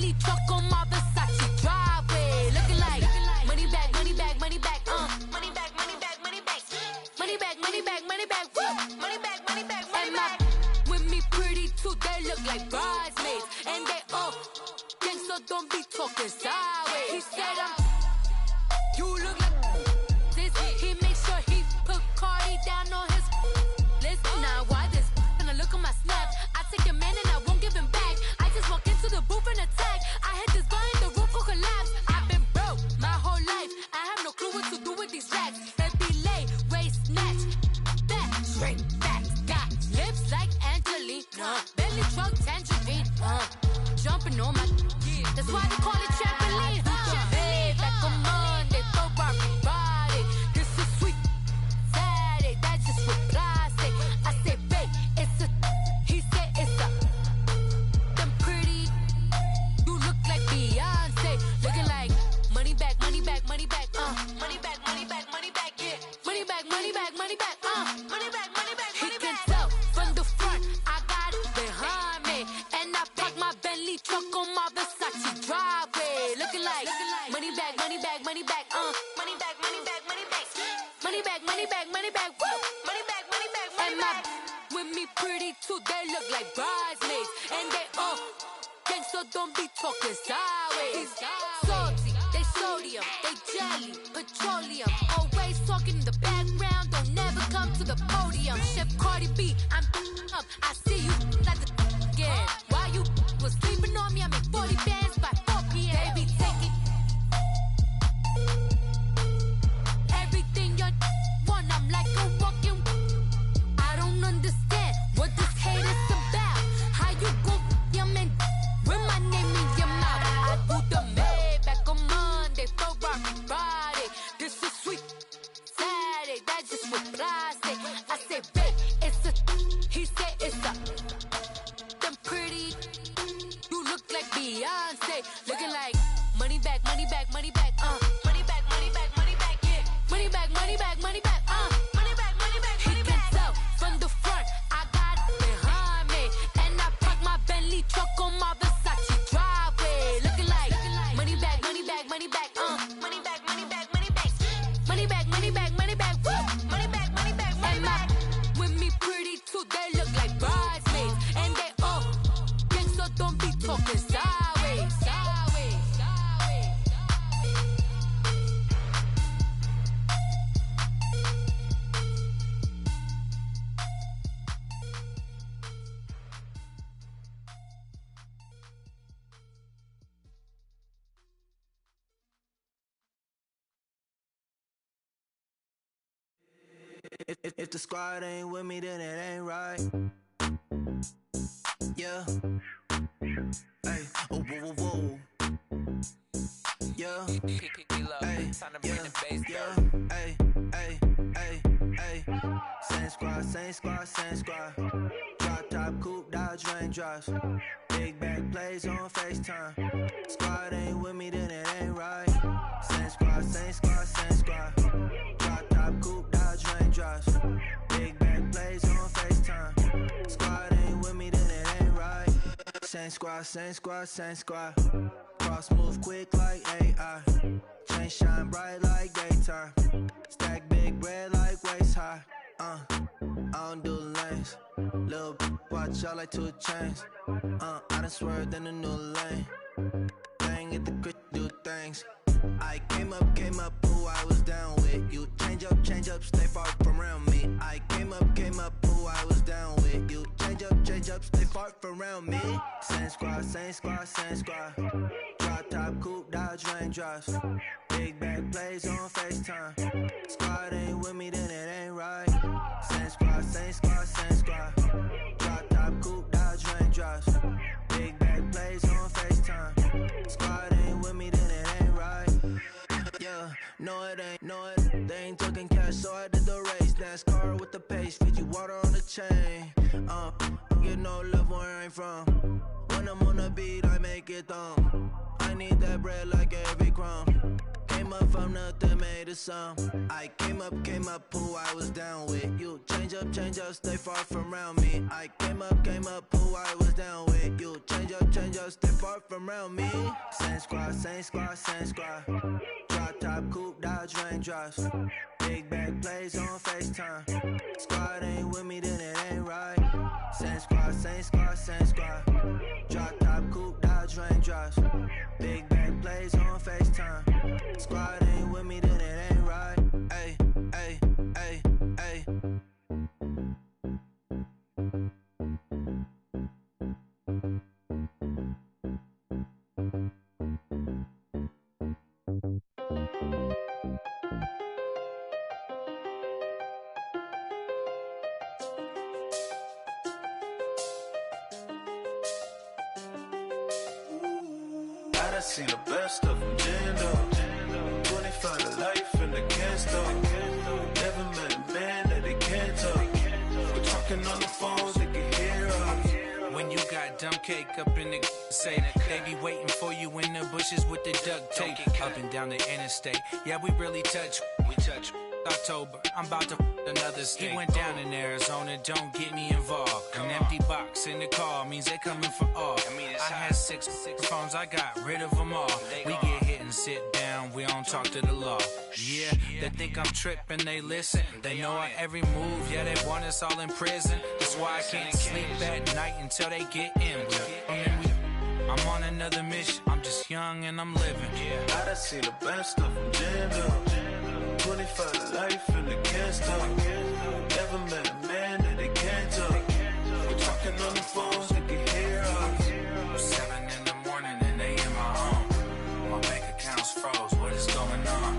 Bentley truck on my Versace driveway. Looking like money back, money back, money back, money back, money back, money back, money back, money back, money back, money back, money back, money back. With me pretty too, they look like bridesmaids, and they all gang, so don't be talking sideways. He said you look like this. He makes sure he put Cardi down on his list. Now why this? Gonna look at my snap. I take your man and I won't give him back. I just walk into the booth and attack. I hit this guy in the roof will collapse. I've been broke my whole life. I have no clue what to do with these racks. Baby lay, waist snatch, back, straight back. Got lips like Angelina, belly truck tangerine, jumping on my. That's why they call it trampoline. Babe, like a Monday, for Barbie body. This is sweet Saturday, that's just with plastic. I say, babe, it's a. He said it's a. Them pretty. You look like Beyonce, looking like money back, money back, money back, money back, money back, money back, yeah, money back, money back, money back, money back, money back. He can tell from the front, I got it behind me, and I park my Bentley truck on my Versace driveway, looking like money back, money back, money back, money back, money back, money back, money back, money back, money back, woo, money back, money back, money back. With me pretty too, they look like bridesmaids, and they all gang, so don't be talking sideways. Salty, they sodium, they jelly, petroleum, always talking in the background, don't never come to the podium. Chef Cardi B, I'm up, I see you like the again. Why you was sleeping on me? I make 40 bands by 4 p.m. They be taking everything you want. I'm like a walking. I don't understand what this hate is about. How you go your man with my name in your mouth? I do the Maybach on Monday for Barbie body. This is sweet Saturday, that's just with plastic. I say, babe, it's a. He said it's a. Them pretty. You look like Beyonce, looking like money back, money back, money back, money back, money back, money back, yeah, money back, money back, money back, money back, money back, money back. He can tell from the front, I got it behind me, and I park my Bentley truck on my Versace driveway, looking like money back, money back, money back, money back, money back, money back, money back, money back, money back, woo, money back, money back, money back. With me pretty too, they look like bridesmaids, and they all gang, so don't be talking sideways, sideways, sideways. If the squad ain't with me, then it ain't right. Yeah. Hey. Oh, whoa, whoa, whoa. Yeah. Hey. Yeah. Hey. Hey. Hey. Hey. Same squad, same squad, same squad. Drop top, coupe, Dodge raindrops. Big back plays on FaceTime. Squad ain't with me, then it ain't right. Same squad, same squad, same squad. Drop top, coupe, Dodge raindrops. Big back plays on FaceTime. Squad ain't with me, then it ain't right. Same squad, same squad, same squad. Cross move quick like AI. Chain shine bright like daytime. Stack big bread like waist high. I don't do lanes. Little watch out like 2 chains. I done swerved in a new lane. Bang at the crit, do things. I came up, who I was down with. You change up, stay far from around me. I came up, who I was down with. You change up, stay far from around me. Same squad, same squad, same squad. Drop top, coupe, Dodge raindrops. Big back plays on FaceTime. Squad ain't with me, then it ain't right. Same squad, same squad, same squad. Drop top, coupe, Dodge raindrops. Big back plays on FaceTime. Squad ain't with me, then it ain't right. Yeah, no it ain't, no it. They ain't talking cash, so I did the race. NASCAR with the pace, feed you water on the chain. Get no love where I'm from. When I'm on the beat, I make it thumb. I need that bread like every crumb. Came came up from nothing, made a song. I came up, who I was down with. You change up, stay far from around me. I came up, who I was down with. You change up, stay far from around me. Same squad. Drop top, coupe, dodge, raindrops. Big bag plays on FaceTime. Squad ain't with me, then it ain't right. Same squad. Drop top, coupe, dodge, raindrops. Big bag plays on FaceTime. Squad ain't with me, then it ain't right. Ay. I seen the best of them jammed up. 25 to life in the can't stop. Never met a man that they can't talk. We're talking on the phones, they can hear us. When you got dumb cake up in the say that they be waiting for you in the bushes with the duct tape. Up and down the interstate, yeah, we really touch. October, I'm about to another state. He went down in Arizona, don't get me involved. An empty box in the car means they coming for all. I had six phones, I got rid of them all. We get hit and sit down, we don't talk to the law. Yeah, they think I'm tripping, they listen. They know our every move, yeah, they want us all in prison. That's why I can't sleep at night until they get in. I'm on another mission, I'm just young and I'm living. I done seen the best of them jammed up. 25 to life and they can't stop. Never met a man that they can't talk. We're talking on the phones, they can hear us. 7 in the morning and they in my home. My bank account's froze, what is going on?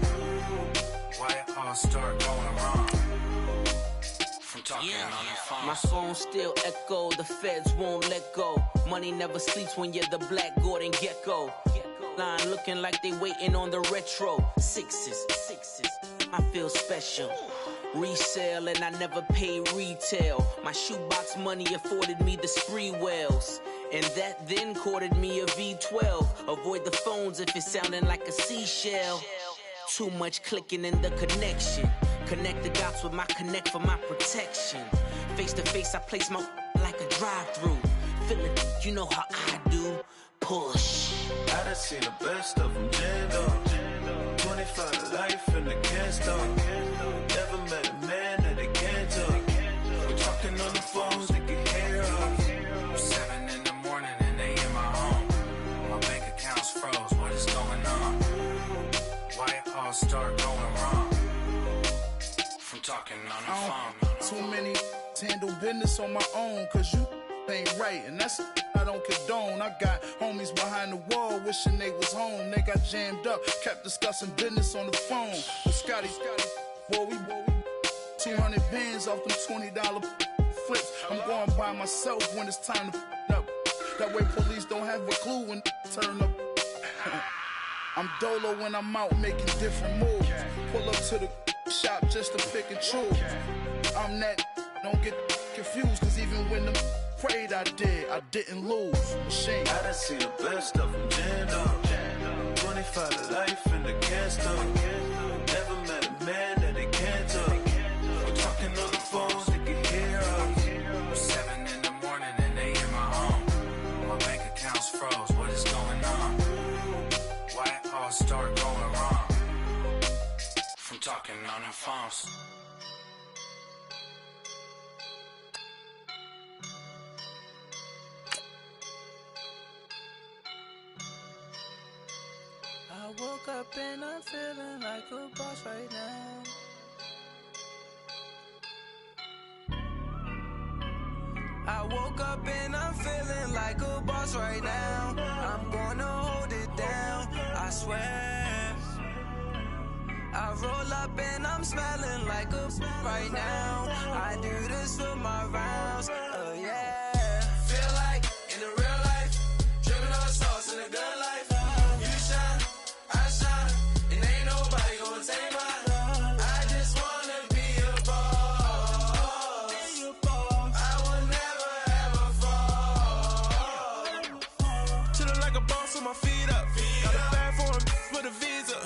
Why it all start going wrong? From talking on the phone. My phone still echo, the feds won't let go. Money never sleeps when you're the black Gordon Gecko. Line looking like they waiting on the retro. Sixes, I feel special. Resale and I never pay retail. My shoebox money afforded me the spree wells. And that then courted me a V12. Avoid the phones if it's sounding like a seashell. Too much clicking in the connection. Connect the dots with my connect for my protection. Face to face, I place my like a drive-through. Feel it, you know how I do. Push. I done seen the best of them jammed up. 25 to life and they can't stop. Never met a man that they can't talk. We're talking on the phones, they can hear us. 7 in the morning and they in my home. My bank account's froze, what is going on? Why it all start going wrong? From talking on the phone. Too many handle business on my own, cause you ain't right, and that's I don't condone. I got homies behind the wall wishing they was home. They got jammed up, kept discussing business on the phone. But Scotty, boy, we 200 bands off them $20 flips. I'm going by myself when it's time to up. That way police don't have a clue when turn up. I'm dolo when I'm out making different moves. Pull up to the shop just to pick and choose. I'm that, don't get confused, cause even when the prayed I didn't lose. Machine. I done seen the best of them jammed up. 25 to life and they can't stop. Never met a man that they can't talk. We're talking on the phones, they can hear us. 7 in the morning and they in my home. My bank account's froze, what is going on? Why it all start going wrong? From talking on the phones. I woke up and I'm feeling like a boss right now. I woke up and I'm feeling like a boss right now. I'm gonna hold it down, I swear. I roll up and I'm smelling like a right now. I do this for my rounds, oh yeah. Feel like in the real life, dripping on sauce in a good life. You shine, I shine, and ain't nobody gonna take mine. I just wanna be a boss. I will never ever fall. Chillin' like a boss with my feet up. Got a bag for a with a visa.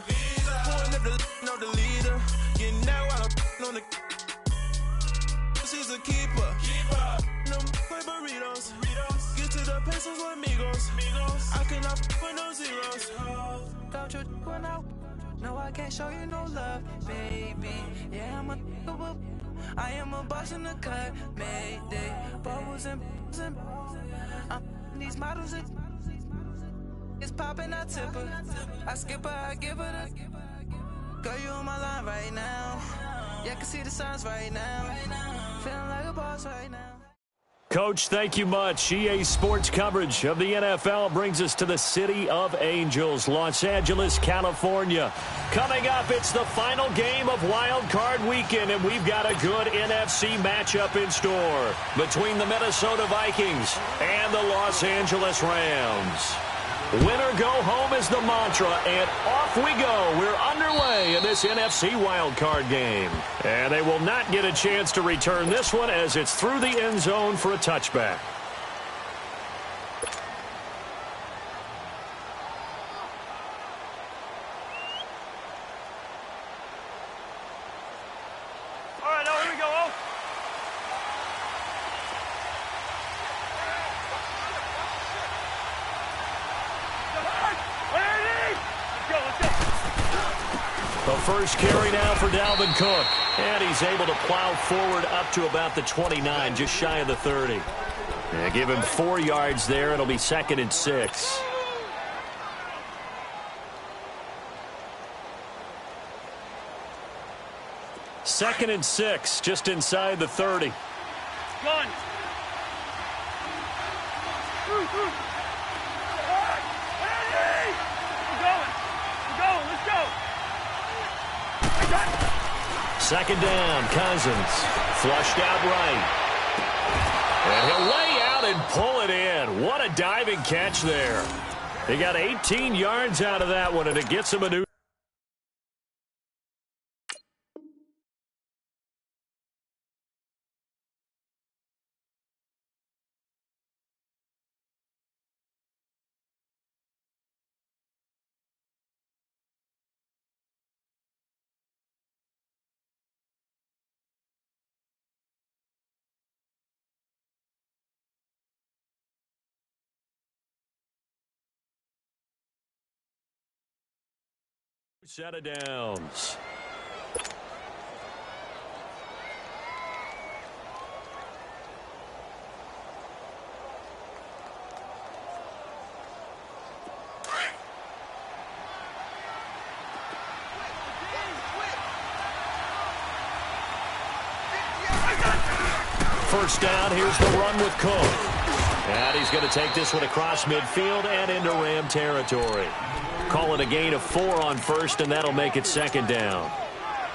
on the. She's a keeper. No play burritos. Get to the pesos with amigos. I cannot put no zeros. Don't you when no, I can't show you no love, baby. Yeah, I am a boss in the cut, mayday. Bubbles and these models it's popping, I tip her. I skip her, I give her the. Girl, you on my line right now. Yeah, I can see the signs right now. Feeling like a boss right now. Coach, thank you much. EA Sports coverage of the NFL brings us to the City of Angels, Los Angeles, California. Coming up, it's the final game of Wild Card Weekend, and we've got a good NFC matchup in store between the Minnesota Vikings and the Los Angeles Rams. Win or go home is the mantra, and off we go. We're underway in this NFC wildcard game. And they will not get a chance to return this one as it's through the end zone for a touchback. All right, now here we go. Oh. The first carry now for Dalvin Cook. And he's able to plow forward up to about the 29, just shy of the 30. Give him 4 yards there. It'll be 2nd and 6. Second and 6, just inside the 30. Gun. Second down, Cousins. Flushed out right. And he'll lay out and pull it in. What a diving catch there. He got 18 yards out of that one, and it gets him a new. Set of downs. First down, here's the run with Cook. And he's going to take this one across midfield and into Ram territory. Call it a gain of 4 on first, and that'll make it 2nd down.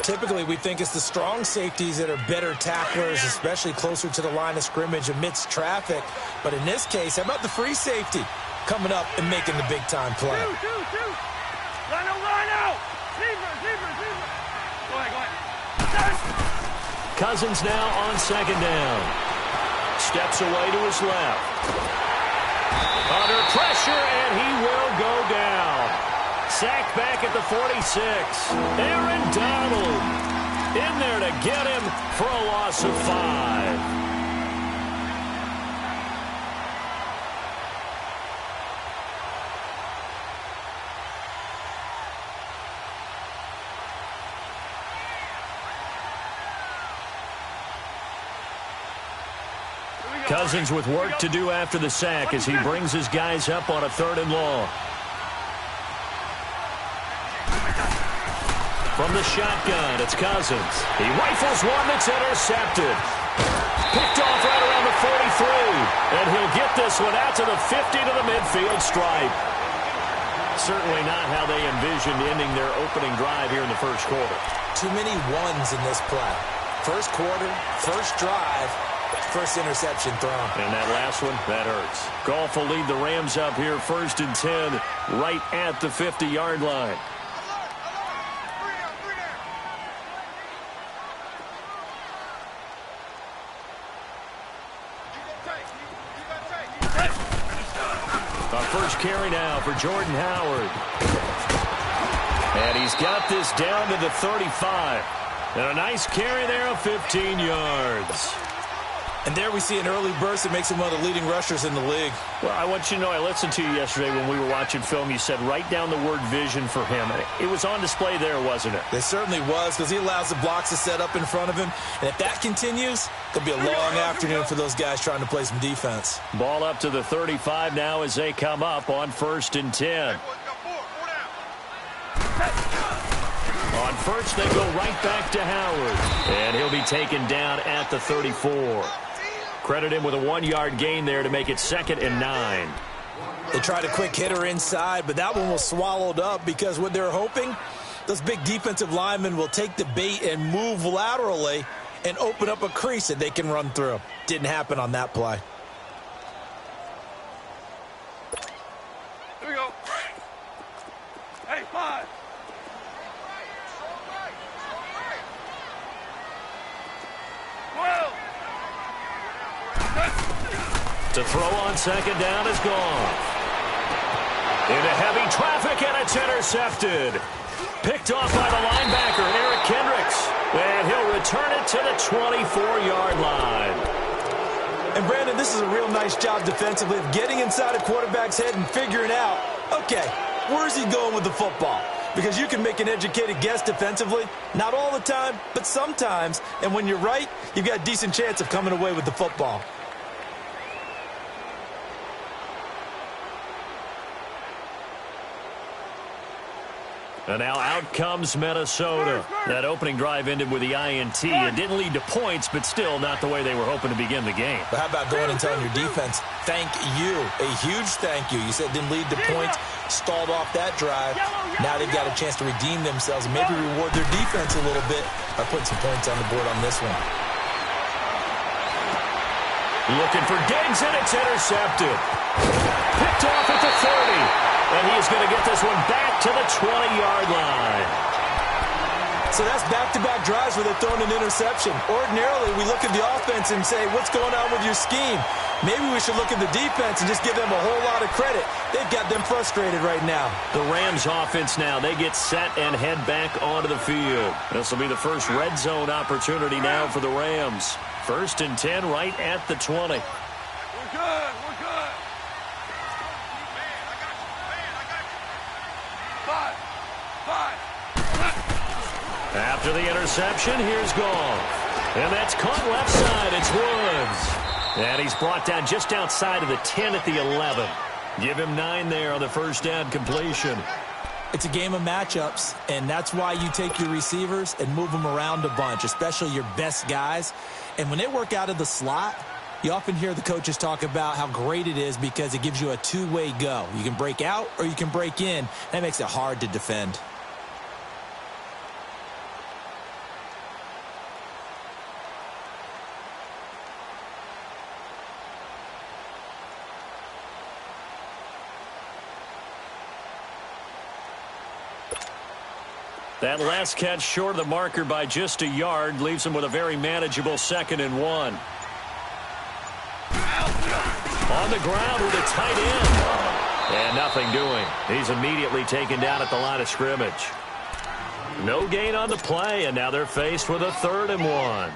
Typically, we think it's the strong safeties that are better tacklers, especially closer to the line of scrimmage amidst traffic. But in this case, how about the free safety coming up and making the big-time play? Line out! Zebra! Go ahead. Cousins now on 2nd down. Steps away to his left. Under pressure, and he will go down. Sacked back at the 46. Aaron Donald in there to get him for a loss of 5. Cousins with work to do after the sack as he brings his guys up on a 3rd and long. From the shotgun, it's Cousins. He rifles one that's intercepted. Picked off right around the 43. And he'll get this one out to the 50 to the midfield stripe. Certainly not how they envisioned ending their opening drive here in the first quarter. Too many ones in this play. First quarter, first drive, first interception thrown. And that last one, that hurts. Goff will lead the Rams up here 1st and 10 right at the 50-yard line. First carry now for Jordan Howard. And he's got this down to the 35. And a nice carry there of 15 yards. And there we see an early burst that makes him one of the leading rushers in the league. Well, I want you to know, I listened to you yesterday when we were watching film. You said write down the word vision for him. It was on display there, wasn't it? It certainly was, because he allows the blocks to set up in front of him. And if that continues, there'll be a long afternoon for those guys trying to play some defense. Ball up to the 35 now as they come up on 1st and 10. On first, they go right back to Howard. And he'll be taken down at the 34. Credit him with a 1-yard gain there to make it 2nd and 9. They tried a quick hitter inside, but that one was swallowed up because what they're hoping, those big defensive linemen will take the bait and move laterally and open up a crease that they can run through. Didn't happen on that play. Here we go. Hey, 5. To throw on 2nd down is gone. Into heavy traffic, and it's intercepted. Picked off by the linebacker, Eric Kendricks. And he'll return it to the 24-yard line. And, Brandon, this is a real nice job defensively of getting inside a quarterback's head and figuring out, okay, where's he going with the football? Because you can make an educated guess defensively. Not all the time, but sometimes. And when you're right, you've got a decent chance of coming away with the football. And now out comes Minnesota. That opening drive ended with the INT. It didn't lead to points, but still not the way they were hoping to begin the game. But how about going and telling your defense, thank you, a huge thank you. You said didn't lead to points, stalled off that drive. Now they've got a chance to redeem themselves and maybe reward their defense a little bit by putting some points on the board on this one. Looking for Diggs, and it's intercepted. Picked off at the 30. And he's going to get this one back to the 20-yard line. So that's back-to-back drives where they're throwing an interception. Ordinarily, we look at the offense and say, what's going on with your scheme? Maybe we should look at the defense and just give them a whole lot of credit. They've got them frustrated right now. The Rams offense now, they get set and head back onto the field. This will be the first red zone opportunity now for the Rams. 1st and 10 right at the 20. We're good. We're good. 5. After the interception, here's Goff. And that's caught left side. It's Woods. And he's brought down just outside of the 10 at the 11. Give him 9 there on the first down completion. It's a game of matchups, and that's why you take your receivers and move them around a bunch, especially your best guys. And when they work out of the slot, you often hear the coaches talk about how great it is because it gives you a two-way go. You can break out or you can break in. That makes it hard to defend. That last catch short of the marker by just a yard leaves him with a very manageable 2nd and 1. On the ground with a tight end. And nothing doing. He's immediately taken down at the line of scrimmage. No gain on the play, and now they're faced with a 3rd and 1.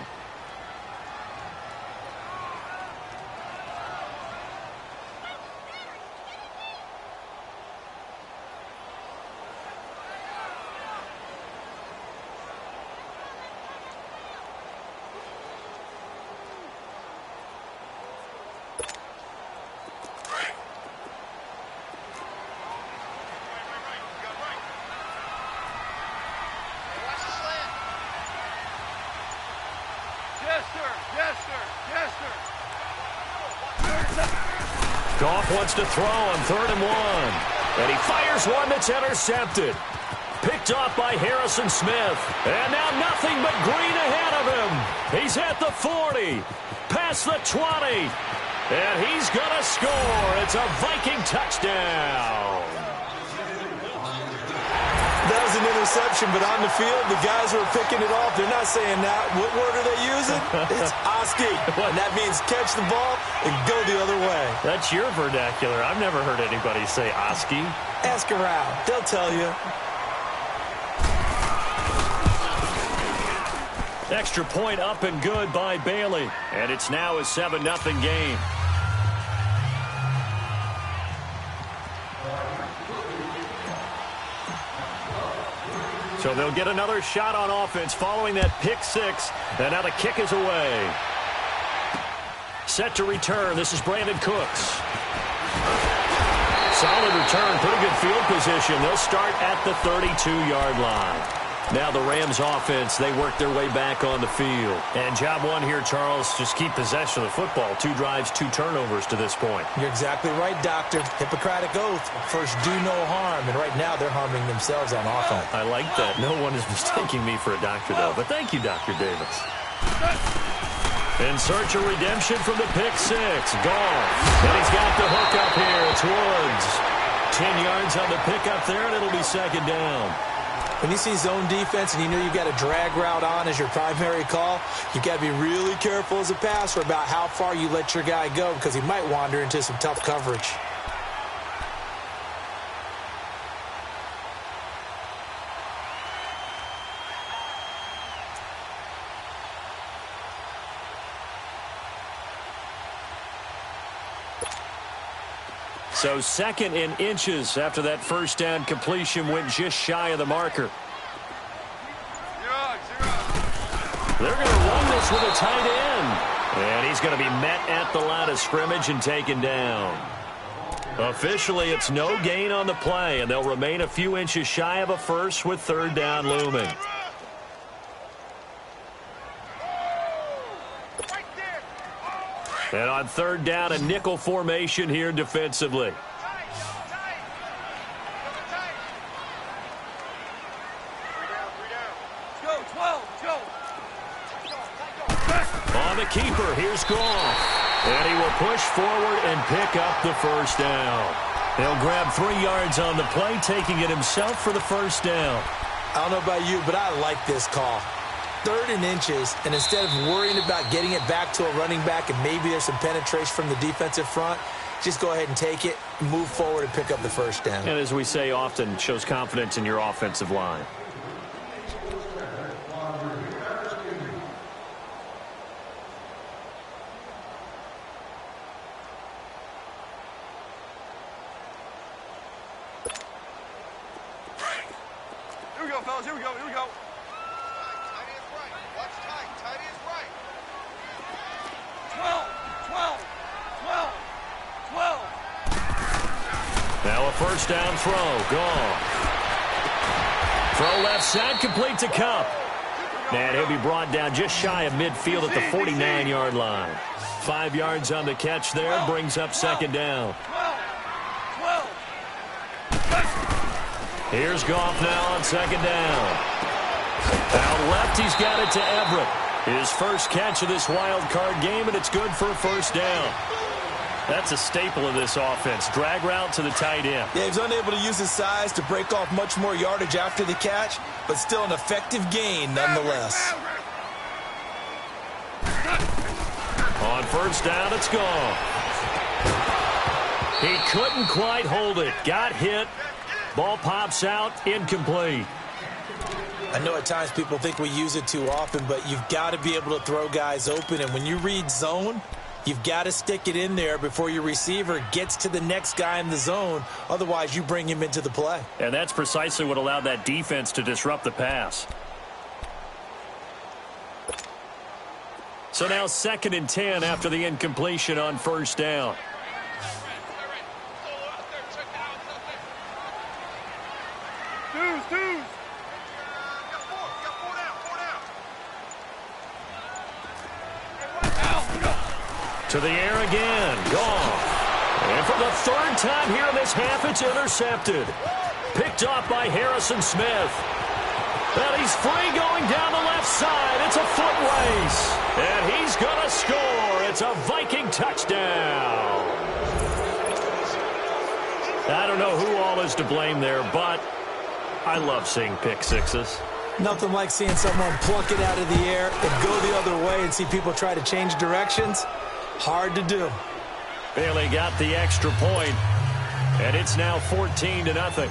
Goff wants to throw on 3rd and 1. And he fires one that's intercepted. Picked off by Harrison Smith. And now nothing but green ahead of him. He's at the 40. Past the 20. And he's going to score. It's a Viking touchdown. That was an interception, but on the field, the guys who are picking it off, they're not saying that. What word are they using? It's Oski. And that means catch the ball and go the other way. That's your vernacular. I've never heard anybody say Oski. Ask around. They'll tell you. Extra point up and good by Bailey. And it's now a 7-0 game. So they'll get another shot on offense following that pick six. And now the kick is away. Set to return. This is Brandon Cooks. Solid return. Pretty good field position. They'll start at the 32-yard line. Now the Rams offense, they work their way back on the field. And job one here, Charles, just keep possession of the football. 2 drives, 2 turnovers to this point. You're exactly right, Doctor. Hippocratic oath. First, do no harm. And right now, they're harming themselves on offense. I like that. No one is mistaking me for a doctor, though. But thank you, Dr. Davis. In search of redemption from the pick six. Gone. And he's got the hook up here. It's Woods. 10 yards on the pickup there, and it'll be second down. When you see zone defense and you know you've got a drag route on as your primary call, you've got to be really careful as a passer about how far you let your guy go because he might wander into some tough coverage. So 2nd and inches after that first down completion went just shy of the marker. They're going to run this with a tight end. And he's going to be met at the line of scrimmage and taken down. Officially, it's no gain on the play, and they'll remain a few inches shy of a first with 3rd down looming. And on 3rd down, a nickel formation here defensively. On the keeper, here's Goff. And he will push forward and pick up the first down. He'll grab 3 yards on the play, taking it himself for the first down. I don't know about you, but I like this call. 3rd and inches, and instead of worrying about getting it back to a running back and maybe there's some penetration from the defensive front, just go ahead and take it, move forward, and pick up the first down. And as we say often, shows confidence in your offensive line. Here we go, fellas. Here we go. Here we go. Now a first down throw. Gone. Throw left side, complete to Cup. And he'll be brought down just shy of midfield at the 49-yard line. 5 yards on the catch there, brings up 2nd down. Here's Goff now on 2nd down. Out left, he's got it to Everett. His first catch of this wild card game, and it's good for a first down. That's a staple of this offense. Drag route to the tight end. Yeah, he's unable to use his size to break off much more yardage after the catch, but still an effective gain nonetheless. On first down, it's gone. He couldn't quite hold it. Got hit. Ball pops out, incomplete. I know at times people think we use it too often, but you've got to be able to throw guys open. And when you read zone, you've got to stick it in there before your receiver gets to the next guy in the zone. Otherwise, you bring him into the play. And that's precisely what allowed that defense to disrupt the pass. So now 2nd and 10 after the incompletion on first down. To the air again. Gone. And for the 3rd time here in this half, it's intercepted. Picked off by Harrison Smith. And he's free going down the left side. It's a foot race. And he's going to score. It's a Viking touchdown. I don't know who all is to blame there, but I love seeing pick sixes. Nothing like seeing someone pluck it out of the air and go the other way and see people try to change directions. Hard to do. Bailey got the extra point, and it's now 14-0.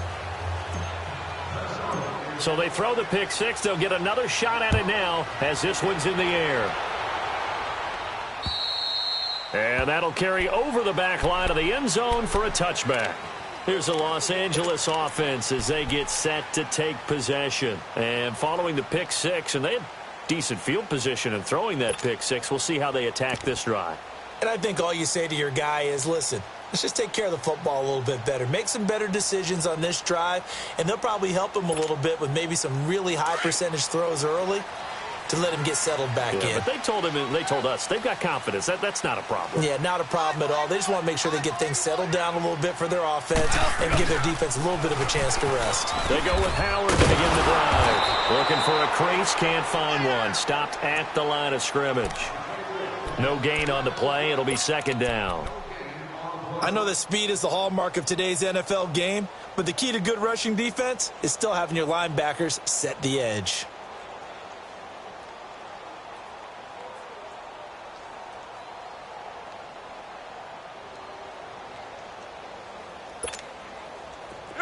So they throw the pick six. They'll get another shot at it now as this one's in the air. And that'll carry over the back line of the end zone for a touchback. Here's the Los Angeles offense as they get set to take possession. And following the pick six, and they had decent field position in throwing that pick six. We'll see how they attack this drive. And I think all you say to your guy is, listen, let's just take care of the football a little bit better. Make some better decisions on this drive, and they'll probably help him a little bit with maybe some really high percentage throws early to let him get settled back in. But they told him, and they told us, they've got confidence. That's not a problem. Yeah, not a problem at all. They just want to make sure they get things settled down a little bit for their offense and give their defense a little bit of a chance to rest. They go with Howard to begin the drive. Looking for a crease, can't find one. Stopped at the line of scrimmage. No gain on the play. It'll be second down. I know that speed is the hallmark of today's NFL game, but the key to good rushing defense is still having your linebackers set the edge.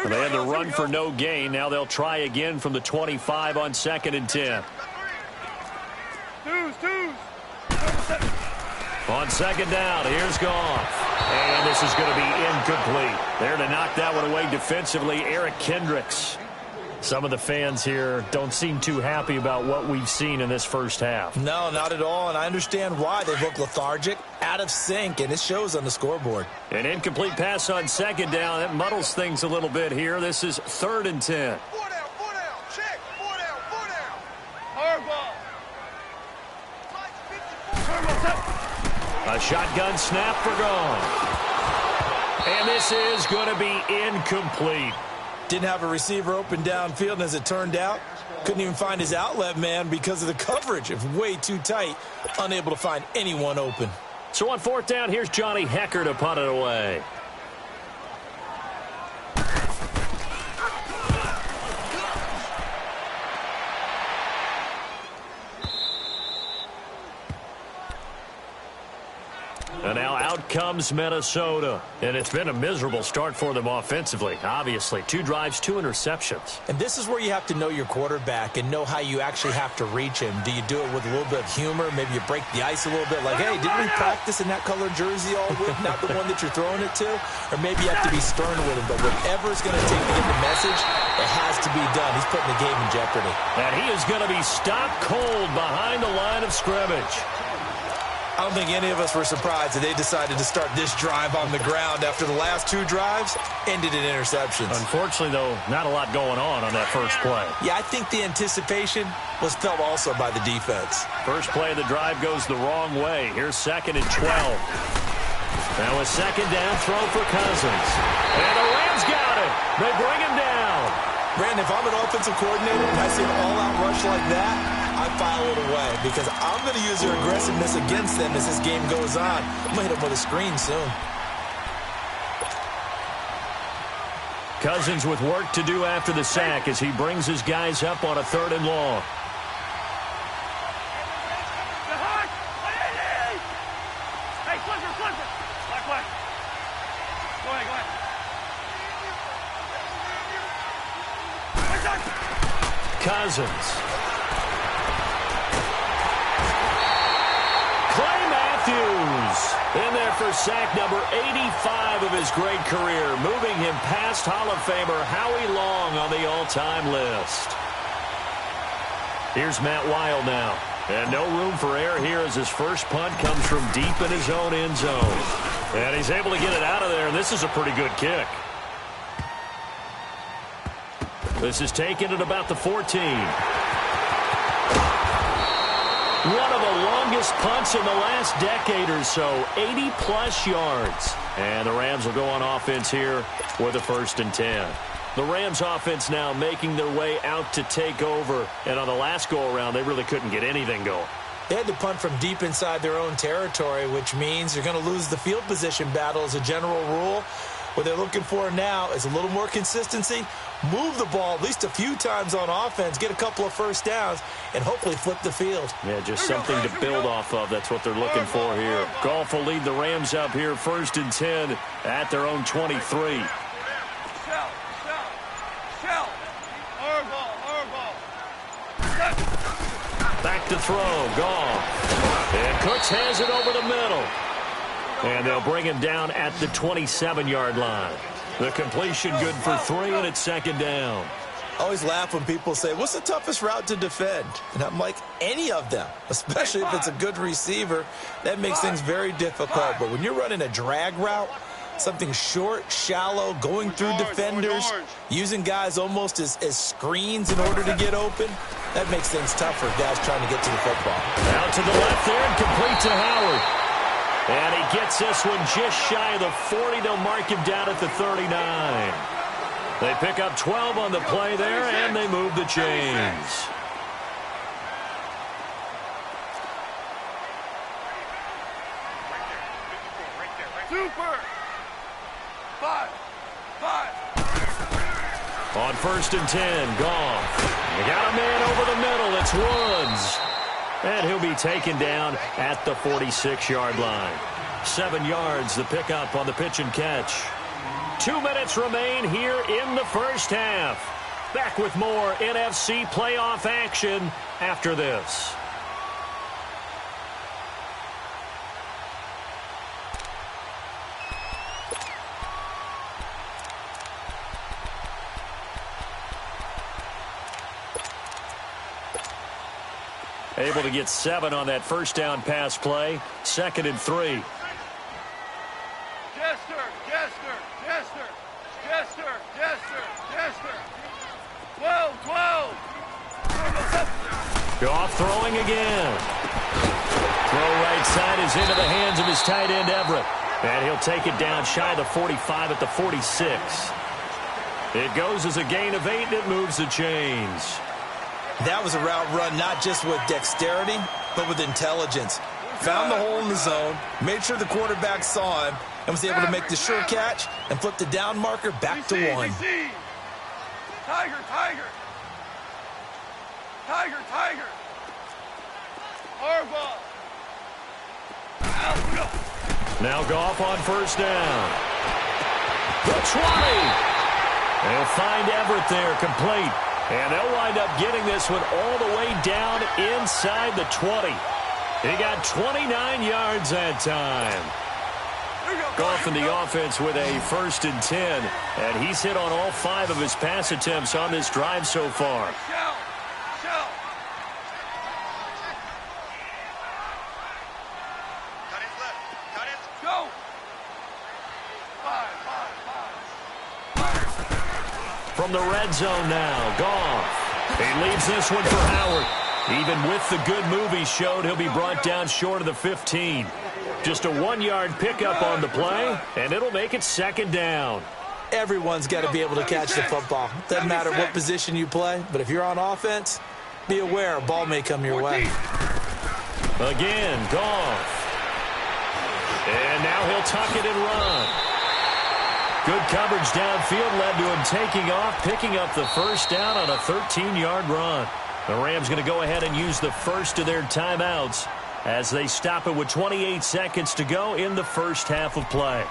They had to run for no gain. Now they'll try again from the 25 on 2nd and 10. On 2nd down, here's Goff. And this is going to be incomplete. There to knock that one away defensively, Eric Kendricks. Some of the fans here don't seem too happy about what we've seen in this first half. No, not at all, and I understand why. They look lethargic, out of sync, and it shows on the scoreboard. An incomplete pass on 2nd down. That muddles things a little bit here. This is 3rd and 10. 4 down, check, 4 down. Hard ball. A shotgun snap for Goff. And this is going to be incomplete. Didn't have a receiver open downfield, and as it turned out, couldn't even find his outlet man because of the coverage. It was way too tight, unable to find anyone open. So on 4th down, here's Johnny Hecker to punt it away. And now out comes Minnesota. And it's been a miserable start for them offensively, obviously. 2 drives, 2 interceptions. And this is where you have to know your quarterback and know how you actually have to reach him. Do you do it with a little bit of humor? Maybe you break the ice a little bit like, hey, didn't we practice in that colored jersey all week? Not the one that you're throwing it to? Or maybe you have to be stern with him. But whatever it's going to take to get the message, it has to be done. He's putting the game in jeopardy. And he is going to be stopped cold behind the line of scrimmage. I don't think any of us were surprised that they decided to start this drive on the ground after the last 2 drives ended in interceptions. Unfortunately, though, not a lot going on that first play. Yeah, I think the anticipation was felt also by the defense. First play of the drive goes the wrong way. Here's 2nd and 12. Now a 2nd down throw for Cousins. And the Rams got it. They bring him down. Brandon, if I'm an offensive coordinator and I see an all-out rush like that, I file it away because I'm going to use their aggressiveness against them as this game goes on. I'm going to hit them with a screen soon. Cousins with work to do after the sack as he brings his guys up on a 3rd and long. Cousins. Clay Matthews in there for sack number 85 of his great career, moving him past Hall of Famer Howie Long on the all-time list. Here's Matt Wild now. And no room for error here as his first punt comes from deep in his own end zone. And he's able to get it out of there, and this is a pretty good kick. This is taken at about the 14. One of the longest punts in the last decade or so, 80-plus yards. And the Rams will go on offense here with a 1st and 10. The Rams offense now making their way out to take over. And on the last go-around, they really couldn't get anything going. They had to punt from deep inside their own territory, which means you're going to lose the field position battle as a general rule. What they're looking for now is a little more consistency, move the ball at least a few times on offense, get a couple of first downs, and hopefully flip the field. Yeah, just something to build off of. That's what they're looking for here. Goff will lead the Rams up here 1st and 10 at their own 23. Hard ball. to throw. Goff. And Cooks has it over the middle. And they'll bring him down at the 27-yard line. The completion good for 3, and it's second down. I always laugh when people say, what's the toughest route to defend? And I'm like, any of them, especially if it's a good receiver. That makes things very difficult. But when you're running a drag route, something short, shallow, going through defenders, using guys almost as screens in order to get open, that makes things tough for guys trying to get to the football. Out to the left there and complete to Howard. And he gets this one just shy of the 40. They'll mark him down at the 39. They pick up 12 on the play there, and they move the chains. Super. 5. On 1st and 10, Goff. They got a man over the middle. It's Woods. And he'll be taken down at the 46-yard line. 7 yards, the pickup on the pitch and catch. 2 minutes remain here in the first half. Back with more NFC playoff action after this. Able to get 7 on that first down pass play. 2nd and 3. Jester. 12. Goff throwing again. Throw right side is into the hands of his tight end, Everett. And he'll take it down shy of the 45 at the 46. It goes as a gain of 8, and it moves the chains. That was a route run not just with dexterity, but with intelligence. Found the hole in the zone, made sure the quarterback saw him, and was able to make the sure catch and flip the down marker back to 1. Tiger. Harbaugh. Now Goff on first down. The 20. They'll find Everett there, complete. And they'll wind up getting this one all the way down inside the 20. He got 29 yards that time. Goff in the offense with a 1st and 10. And he's hit on all 5 of his pass attempts on this drive so far. Shout. Cut it. Go. 5. From the red zone now, Goff. He leaves this one for Howard. Even with the good move he showed, he'll be brought down short of the 15. Just a 1-yard pickup on the play, and it'll make it 2nd down. Everyone's got to be able to catch the football. Doesn't matter what position you play, but if you're on offense, be aware a ball may come your way. Again, Goff. And now he'll tuck it and run. Good coverage downfield led to him taking off, picking up the first down on a 13-yard run. The Rams going to go ahead and use the first of their timeouts as they stop it with 28 seconds to go in the first half of play.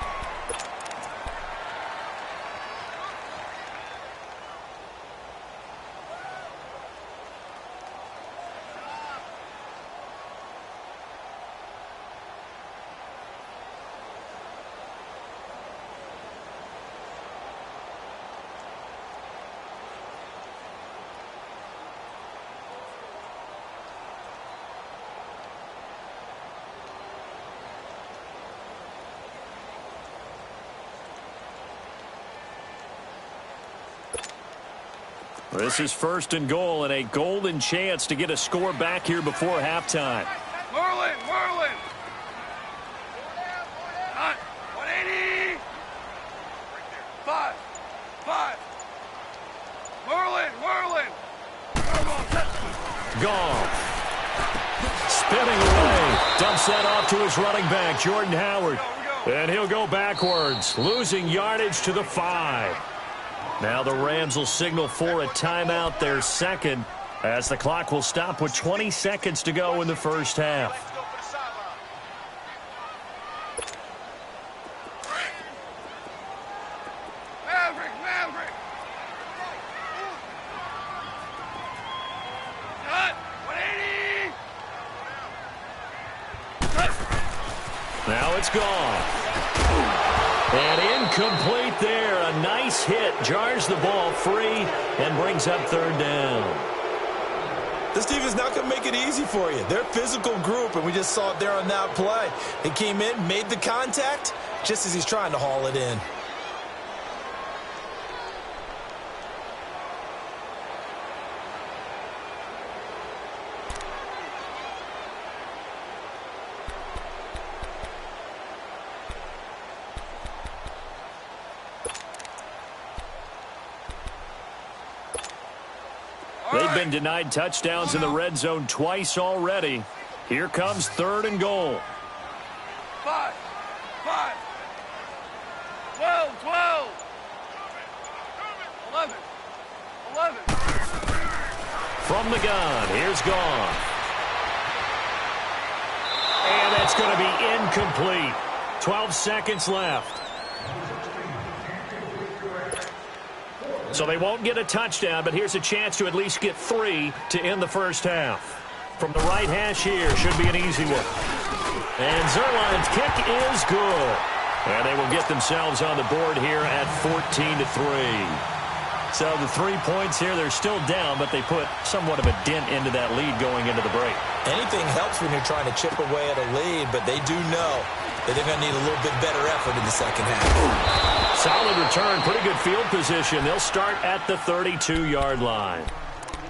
This is 1st and goal and a golden chance to get a score back here before halftime. Merlin. 180. 5. Merlin. Goff. Spinning away. Dumps that off to his running back, Jordan Howard. And he'll go backwards, losing yardage to the 5. Now the Rams will signal for a timeout, their 2nd, as the clock will stop with 20 seconds to go in the first half. Maverick. Cut. 180. Now it's gone. And incomplete there. A nice hit. Jars the ball free and brings up third down. This defense is not going to make it easy for you. They're a physical group, and we just saw it there on that play. They came in, made the contact, just as he's trying to haul it in. They've been denied touchdowns in the red zone twice already. Here comes third and goal. 5, 12, 12, 11, 11. From the gun, here's gone. And that's going to be incomplete. 12 seconds left. So they won't get a touchdown, but here's a chance to at least get 3 to end the first half. From the right hash here, should be an easy one. And Zerline's kick is good. And they will get themselves on the board here at 14-3. So the 3 points here, they're still down, but they put somewhat of a dent into that lead going into the break. Anything helps when you're trying to chip away at a lead, but they do know that they're going to need a little bit better effort in the second half. Solid return, pretty good field position. They'll start at the 32-yard line.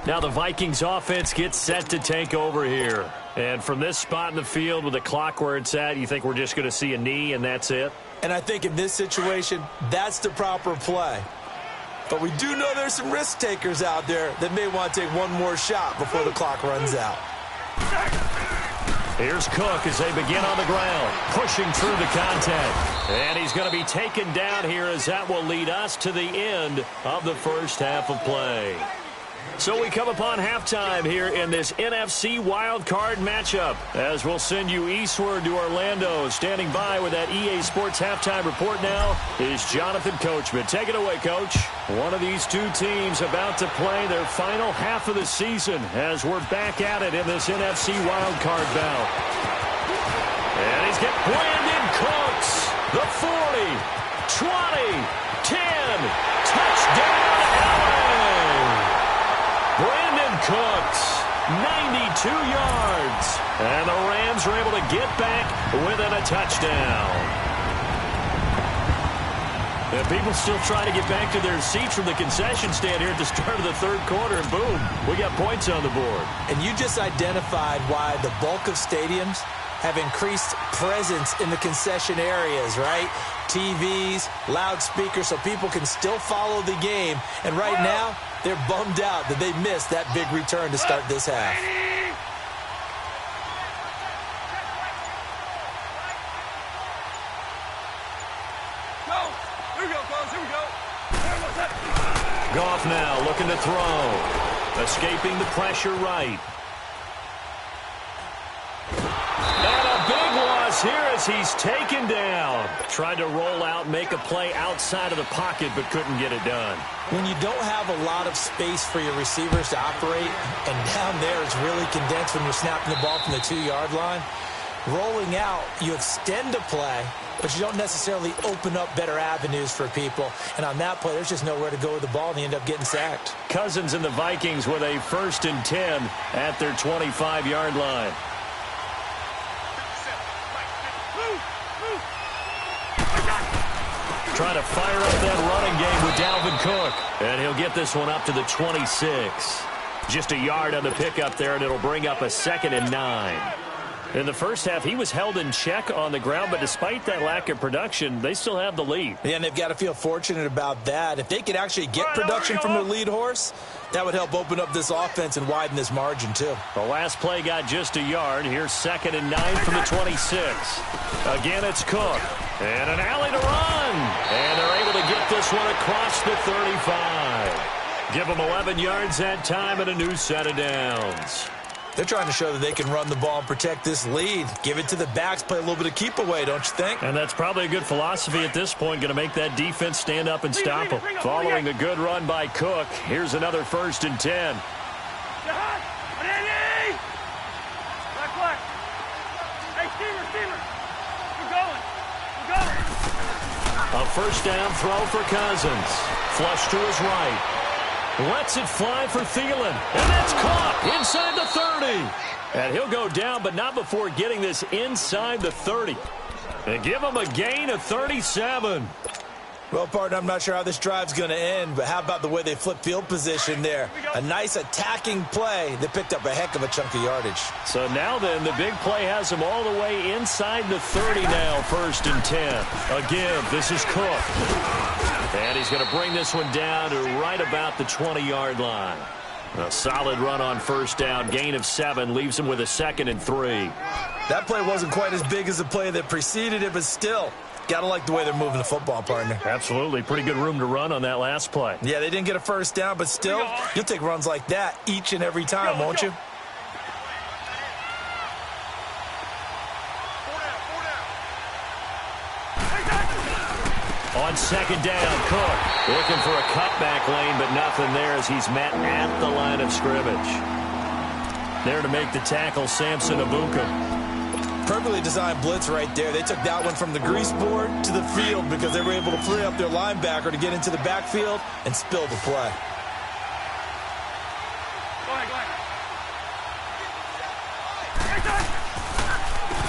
Now the Vikings offense gets set to take over here. And from this spot in the field with the clock where it's at, you think we're just going to see a knee and that's it? And I think in this situation, that's the proper play. But we do know there's some risk takers out there that may want to take one more shot before the clock runs out. Here's Cook as they begin on the ground, pushing through the contact. And he's going to be taken down here as that will lead us to the end of the first half of play. So we come upon halftime here in this NFC wildcard matchup as we'll send you eastward to Orlando. Standing by with that EA Sports halftime report now is Jonathan Coachman. Take it away, Coach. One of these two teams about to play their final half of the season as we're back at it in this NFC wildcard bout. And he's got Brandon Cooks, the 40, 20, 10, touchdown LA! Brandon Cooks, 92 yards. And the Rams are able to get back within a touchdown. And people still trying to get back to their seats from the concession stand here at the start of the third quarter. And boom, we got points on the board. And you just identified why the bulk of stadiums have increased presence in the concession areas, right? TVs, loudspeakers, so people can still follow the game. And right now, they're bummed out that they missed that big return to start this half. Goff now looking to throw. Escaping the pressure right. And a big loss here as he's taken down. Tried to roll out, make a play outside of the pocket, but couldn't get it done. When you don't have a lot of space for your receivers to operate, and down there it's really condensed when you're snapping the ball from the 2-yard line, rolling out, you extend a play, but you don't necessarily open up better avenues for people. And on that play, there's just nowhere to go with the ball, and they end up getting sacked. Cousins and the Vikings with a 1st and 10 at their 25-yard line. Trying to fire up that running game with Dalvin Cook. And he'll get this one up to the 26. Just a yard on the pickup there, and it'll bring up a 2nd and 9. In the first half, he was held in check on the ground, but despite that lack of production, they still have the lead. Yeah, and they've got to feel fortunate about that. If they could actually get production from their lead horse, that would help open up this offense and widen this margin, too. The last play got just a yard. Here's 2nd and 9 from the 26. Again, it's Cook. And an alley to run. And they're able to get this one across the 35. Give them 11 yards that time and a new set of downs. They're trying to show that they can run the ball and protect this lead. Give it to the backs, play a little bit of keep away, don't you think? And that's probably a good philosophy at this point, going to make that defense stand up and stop them. Following a good run by Cook, here's another 1st and 10. Hey, Steamer. Good go. A first down throw for Cousins. Flush to his right. Lets it fly for Thielen. And that's caught inside the 30. And he'll go down, but not before getting this inside the 30. They give him a gain of 37. Well, partner, I'm not sure how this drive's going to end, but how about the way they flip field position there? A nice attacking play that picked up a heck of a chunk of yardage. So now then, the big play has him all the way inside the 30 now, 1st and 10. Again, this is Cook. And he's going to bring this one down to right about the 20-yard line. A solid run on first down, gain of 7, leaves him with a 2nd and 3. That play wasn't quite as big as the play that preceded it, but still, got to like the way they're moving the football, partner. Absolutely. Pretty good room to run on that last play. Yeah, they didn't get a first down, but still, you'll take runs like that each and every time, won't you? On 2nd down, Cook looking for a cutback lane, but nothing there as he's met at the line of scrimmage. There to make the tackle, Samson Abuka. Perfectly designed blitz right there. They took that one from the grease board to the field because they were able to free up their linebacker to get into the backfield and spill the play.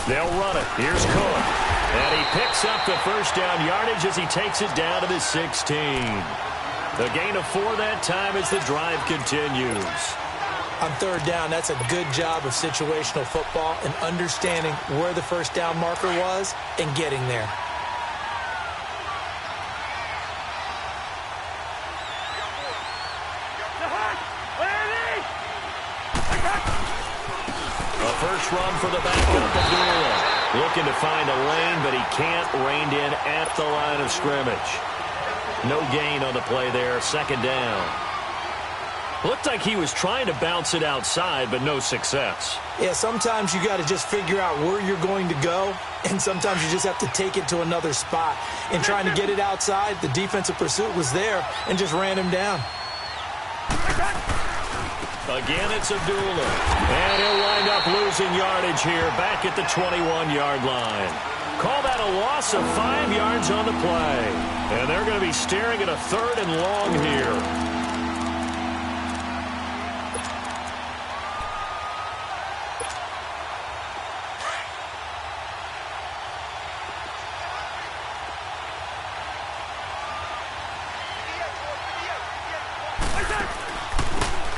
They'll run it. Here's Cook. And he picks up the first down yardage as he takes it down to the 16. The gain of 4 that time as the drive continues. On 3rd down, that's a good job of situational football and understanding where the first down marker was and getting there. A first run for the backup, Abdullah. Looking to find a lane, but he can't. Reined in at the line of scrimmage. No gain on the play there. 2nd down. Looked like he was trying to bounce it outside, but no success. Yeah, sometimes you got to just figure out where you're going to go, and sometimes you just have to take it to another spot. In trying to get it outside, the defensive pursuit was there and just ran him down. Again, it's Abdullah. And he'll wind up losing yardage here back at the 21-yard line. Call that a loss of 5 yards on the play. And they're going to be staring at a 3rd and long here.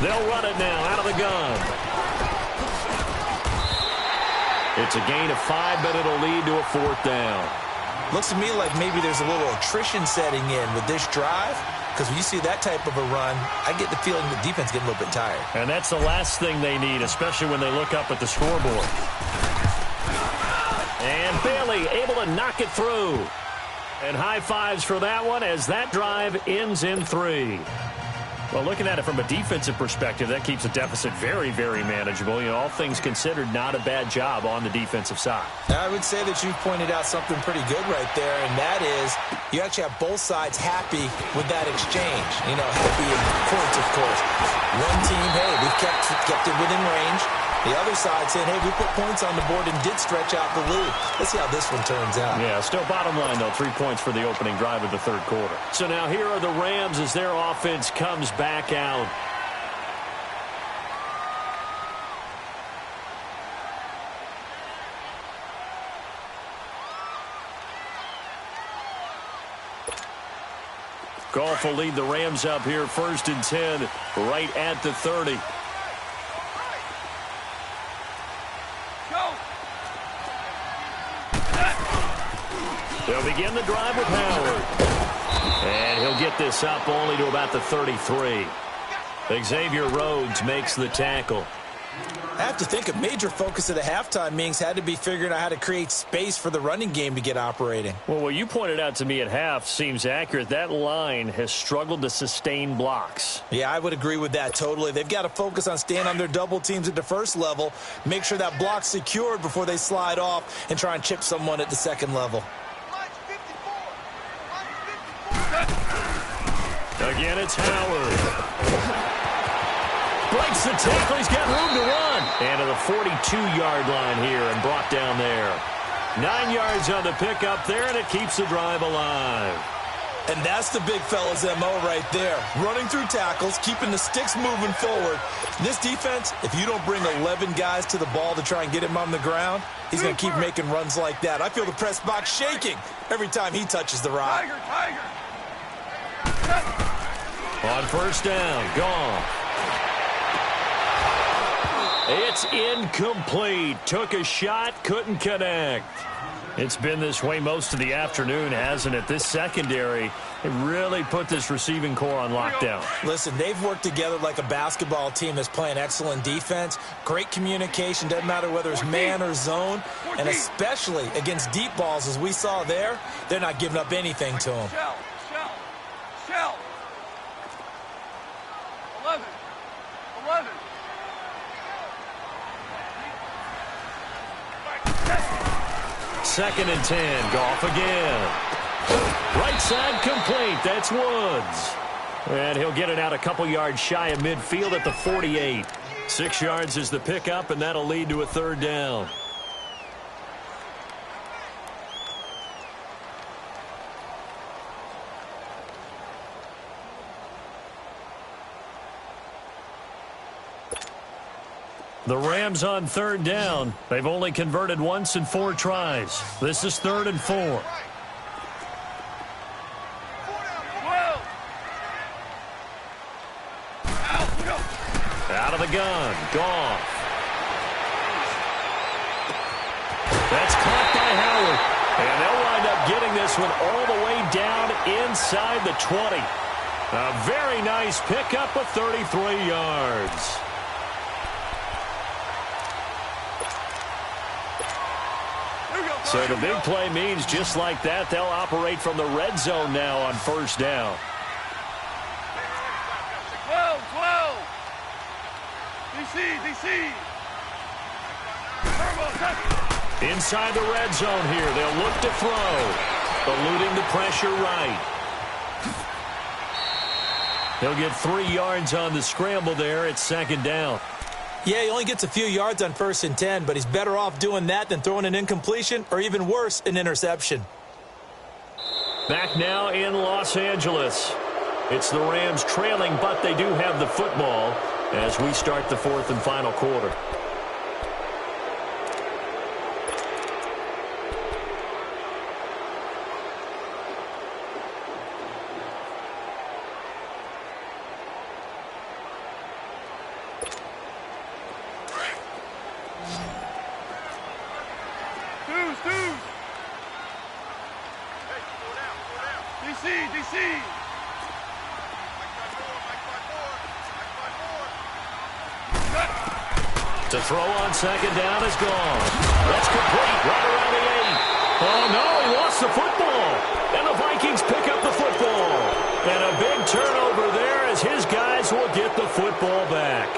They'll run it now out of the gun. It's a gain of 5, but it'll lead to a 4th down. Looks to me like maybe there's a little attrition setting in with this drive, because when you see that type of a run, I get the feeling the defense getting a little bit tired. And that's the last thing they need, especially when they look up at the scoreboard. And Bailey able to knock it through. And high fives for that one as that drive ends in 3. Well, looking at it from a defensive perspective, that keeps the deficit very, very manageable. You know, all things considered, not a bad job on the defensive side. I would say that you've pointed out something pretty good right there, and that is you actually have both sides happy with that exchange. You know, happy in points, of course. One team, hey, we've kept it within range. The other side saying, hey, we put points on the board and did stretch out the lead. Let's see how this one turns out. Yeah, still bottom line, though, 3 points for the opening drive of the 3rd quarter. So now here are the Rams as their offense comes back out. Goff will lead the Rams up here, 1st and 10, right at the 30. They'll begin the drive with Howard. And he'll get this up only to about the 33. Xavier Rhodes makes the tackle. I have to think a major focus of the halftime meetings had to be figuring out how to create space for the running game to get operating. Well, what you pointed out to me at half seems accurate. That line has struggled to sustain blocks. Yeah, I would agree with that totally. They've got to focus on staying on their double teams at the first level, make sure that block's secured before they slide off and try and chip someone at the second level. Again, it's Howard. Breaks the tackle. He's got room to run. And to the 42-yard line here and brought down there. 9 yards on the pickup there, and it keeps the drive alive. And that's the big fella's MO right there. Running through tackles, keeping the sticks moving forward. This defense, if you don't bring 11 guys to the ball to try and get him on the ground, he's going to keep making runs like that. I feel the press box shaking every time he touches the rock. Tiger. On first down, gone. It's incomplete. Took a shot, couldn't connect. It's been this way most of the afternoon, hasn't it? This secondary, it really put this receiving core on lockdown. Listen, they've worked together like a basketball team that's playing excellent defense. Great communication, doesn't matter whether it's man or zone. And especially against deep balls, as we saw there, they're not giving up anything to them. Shell. 11. 2nd and 10. Goff again. Right side complete. That's Woods. And he'll get it out a couple yards shy of midfield at the 48. 6 yards is the pickup, and that'll lead to a 3rd down. The Rams on 3rd down. They've only converted once in 4 tries. This is 3rd and 4. Out of the gun. Goff. That's caught by Howard. And they'll wind up getting this one all the way down inside the 20. A very nice pickup of 33 yards. So the big play means just like that, they'll operate from the red zone now on 1st down. 12. DC. Inside the red zone here, they'll look to throw. Eluding the pressure right. He'll get 3 yards on the scramble there at 2nd down. Yeah, he only gets a few yards on 1st and 10, but he's better off doing that than throwing an incompletion or even worse, an interception. Back now in Los Angeles. It's the Rams trailing, but they do have the football as we start the 4th and final quarter. DC. To throw on 2nd down is gone. That's complete right around the 8. Oh, no, he lost the football. And the Vikings pick up the football. And a big turnover there as his guys will get the football back.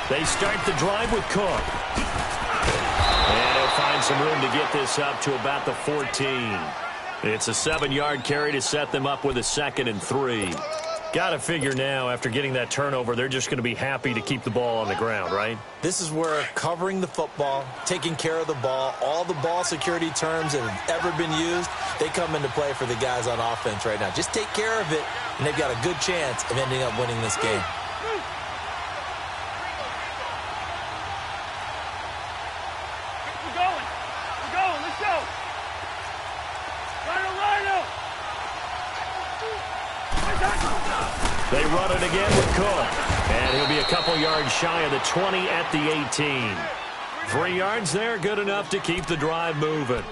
They start the drive with Cook. And he'll find some room to get this up to about the 14. It's a 7-yard carry to set them up with a 2nd and 3. Got to figure now, after getting that turnover, they're just going to be happy to keep the ball on the ground, right? This is where covering the football, taking care of the ball, all the ball security terms that have ever been used, they come into play for the guys on offense right now. Just take care of it, and they've got a good chance of ending up winning this game. They run it again with Cook. And he'll be a couple yards shy of the 20 at the 18. 3 yards there, good enough to keep the drive moving.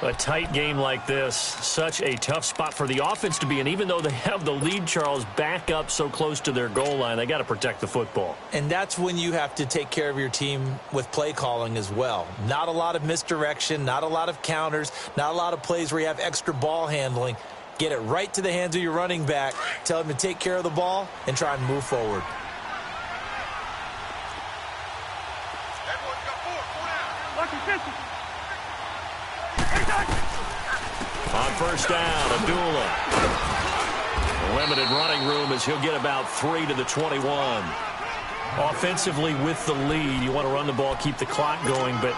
A tight game like this, such a tough spot for the offense to be in. Even though they have the lead, Charles, back up so close to their goal line, they got to protect the football. And that's when you have to take care of your team with play calling as well. Not a lot of misdirection, not a lot of counters, not a lot of plays where you have extra ball handling. Get it right to the hands of your running back. Tell him to take care of the ball and try and move forward. On first down, Abdullah. Limited running room as he'll get about 3 to the 21. Offensively with the lead, you want to run the ball, keep the clock going, but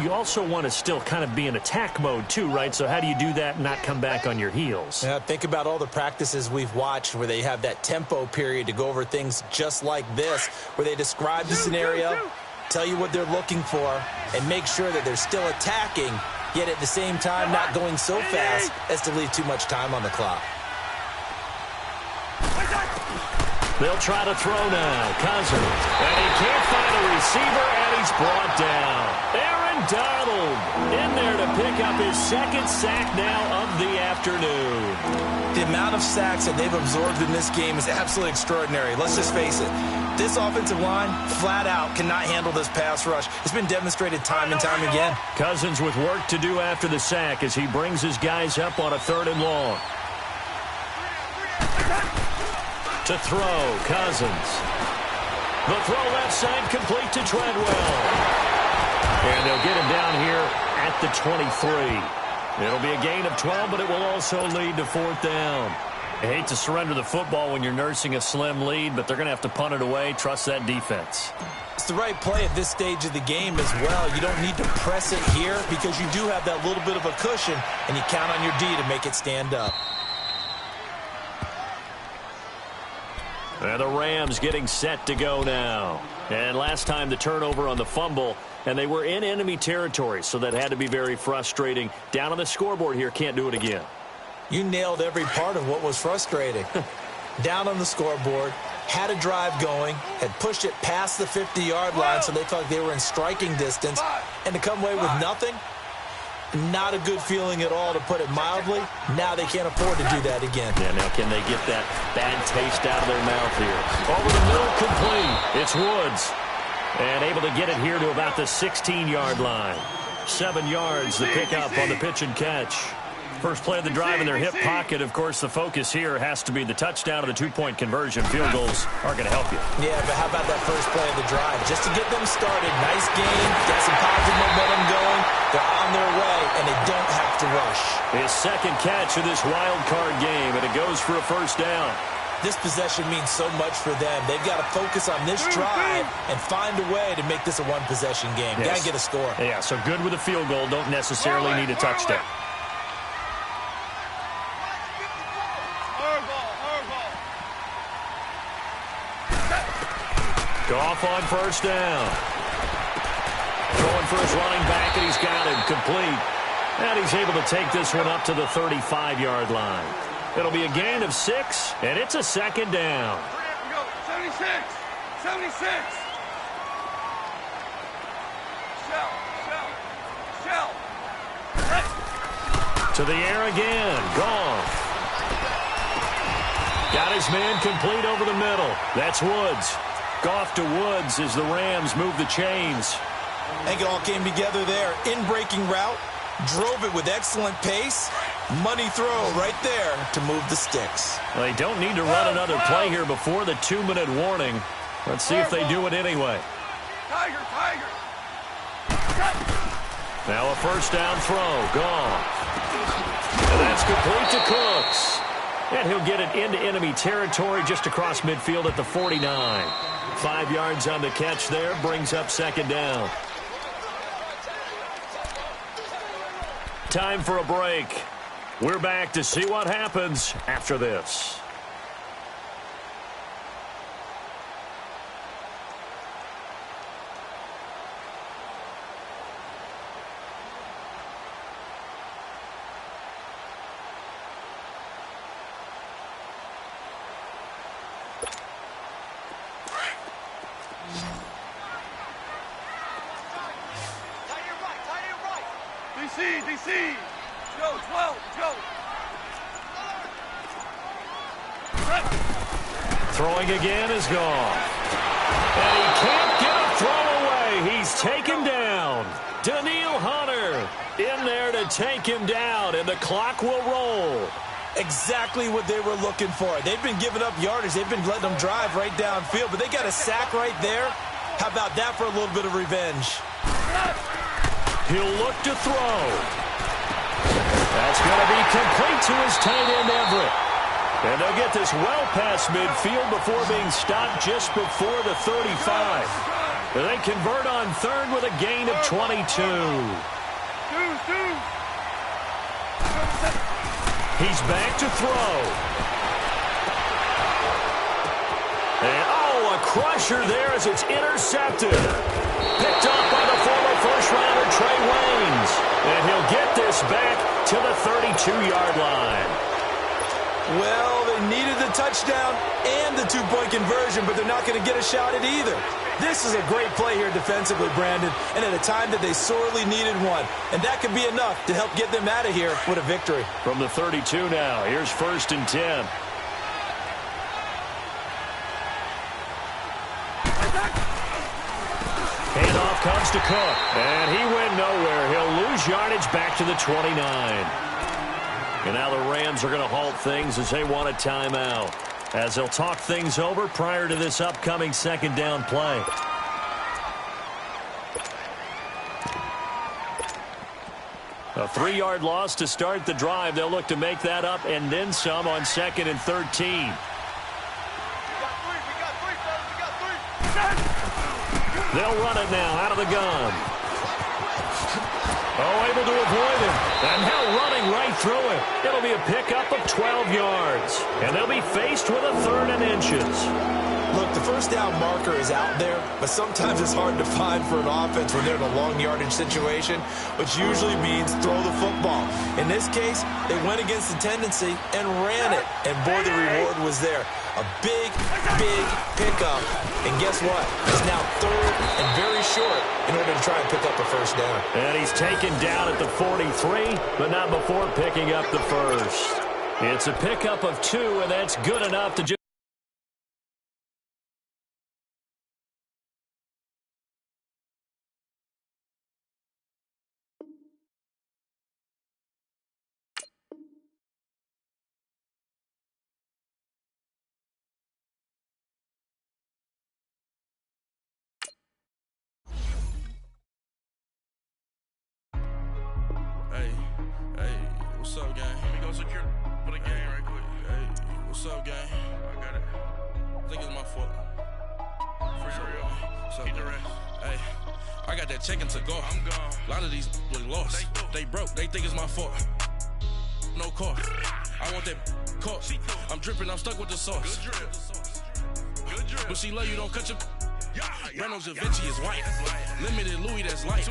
you also want to still kind of be in attack mode too, right? So how do you do that and not come back on your heels? Yeah, think about all the practices we've watched where they have that tempo period to go over things just like this, where they describe the scenario, tell you what they're looking for, and make sure that they're still attacking, yet at the same time not going so fast as to leave too much time on the clock. They'll try to throw now. Cousins. And he can't find a receiver, and he's brought down. Aaron Donald in there to pick up his second sack now of the afternoon. The amount of sacks that they've absorbed in this game is absolutely extraordinary. Let's just face it. This offensive line, flat out, cannot handle this pass rush. It's been demonstrated time and time again. Cousins with work to do after the sack as he brings his guys up on a 3rd and long. To throw, Cousins. The throw left side complete to Treadwell. And they'll get him down here at the 23. It'll be a gain of 12, but it will also lead to 4th down. I hate to surrender the football when you're nursing a slim lead, but they're going to have to punt it away. Trust that defense. It's the right play at this stage of the game as well. You don't need to press it here because you do have that little bit of a cushion, and you count on your D to make it stand up. And the Rams getting set to go now. And last time the turnover on the fumble, and they were in enemy territory, so that had to be very frustrating. Down on the scoreboard here, can't do it again. You nailed every part of what was frustrating. Down on the scoreboard, had a drive going, had pushed it past the 50-yard line so they felt like they were in striking distance, and to come away with nothing, not a good feeling at all, to put it mildly. Now they can't afford to do that again. Yeah, now can they get that bad taste out of their mouth here? Over the middle, complete. It's Woods. And able to get it here to about the 16-yard line. 7 yards, the pickup on the pitch and catch. First play of the drive in their hip pocket. Of course, the focus here has to be the touchdown of the 2-point conversion. Field goals aren't going to help you. Yeah, but how about that first play of the drive? Just to get them started. Nice game. Got some positive momentum going. They're on their way, and they don't have to rush. His second catch of this wild card game, and it goes for a first down. This possession means so much for them. They've got to focus on this drive and find a way to make this a one-possession game. Yes. Got to get a score. Yeah, so good with a field goal. Don't necessarily need a touchdown. Goff on first down. Throwing for his running back, and he's got him complete. And he's able to take this one up to the 35-yard line. It'll be a gain of 6, and it's a second down. 76. 76. Shell. To the air again. Goff. Got his man complete over the middle. That's Woods. Goff to Woods as the Rams move the chains. I think it all came together there. In-breaking route. Drove it with excellent pace. Money throw right there to move the sticks. Well, they don't need to run another play here before the 2-minute warning. Let's see if they do it anyway. Tiger. Now a first down throw. Gone. And that's complete to Cooks. And he'll get it into enemy territory just across midfield at the 49. 5 yards on the catch there. Brings up second down. Time for a break. We're back to see what happens after this. DC. Go, 12, go. Throwing again is gone. And he can't get a throw away. He's taken down. Daniil Hunter in there to take him down, and the clock will roll. Exactly what they were looking for. They've been giving up yardage. They've been letting them drive right downfield, but they got a sack right there. How about that for a little bit of revenge? He'll look to throw. That's going to be complete to his tight end, Everett. And they'll get this well past midfield before being stopped just before the 35. They convert on third with a gain of 22. He's back to throw. And, a crusher there as it's intercepted. Picked up by the former first-rounder Trey Waynes. And he'll get this back to the 32-yard line. Well, they needed the touchdown and the two-point conversion, but they're not going to get a shot at either. This is a great play here defensively, Brandon, and at a time that they sorely needed one. And that could be enough to help get them out of here with a victory. From the 32 now, here's 1st and 10. Handoff comes to Cook, and he went nowhere. He'll lose yardage back to the 29. And now the Rams are going to halt things as they want a timeout, as they'll talk things over prior to this upcoming 2nd down play. A 3-yard loss to start the drive. They'll look to make that up and then some on 2nd and 13. They'll run it now out of the gun. Able to avoid him. And now running right through it. It'll be a pickup of 12 yards. And they'll be faced with a 3rd and inches. Look, the first down marker is out there, but sometimes it's hard to find for an offense when they're in a long yardage situation, which usually means throw the football. In this case, they went against the tendency and ran it. And boy, the reward was there. A big, big pickup. And guess what? It's now 3rd and very short in order to try and pick up a first down. And he's taken down at the 43, but not before picking up the first. It's a pickup of 2, and that's good enough to just... What's up, gang? Let me go secure for the game right quick. Hey, what's up, gang? I got it. I think it's my fault. For real. Keep the rest. Hey, I got that check-in to go. I'm gone. A lot of these was lost. They broke. They think it's my fault. No car. I want that car. I'm dripping. I'm stuck with the sauce. Good drip. Good drip. But she love you. Don't cut your... Reynolds Da Vinci is white. Limited Louis, that's light.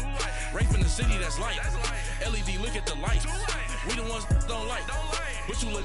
Rape in the city, that's light. LED, look at the lights. We the ones don't like. But you look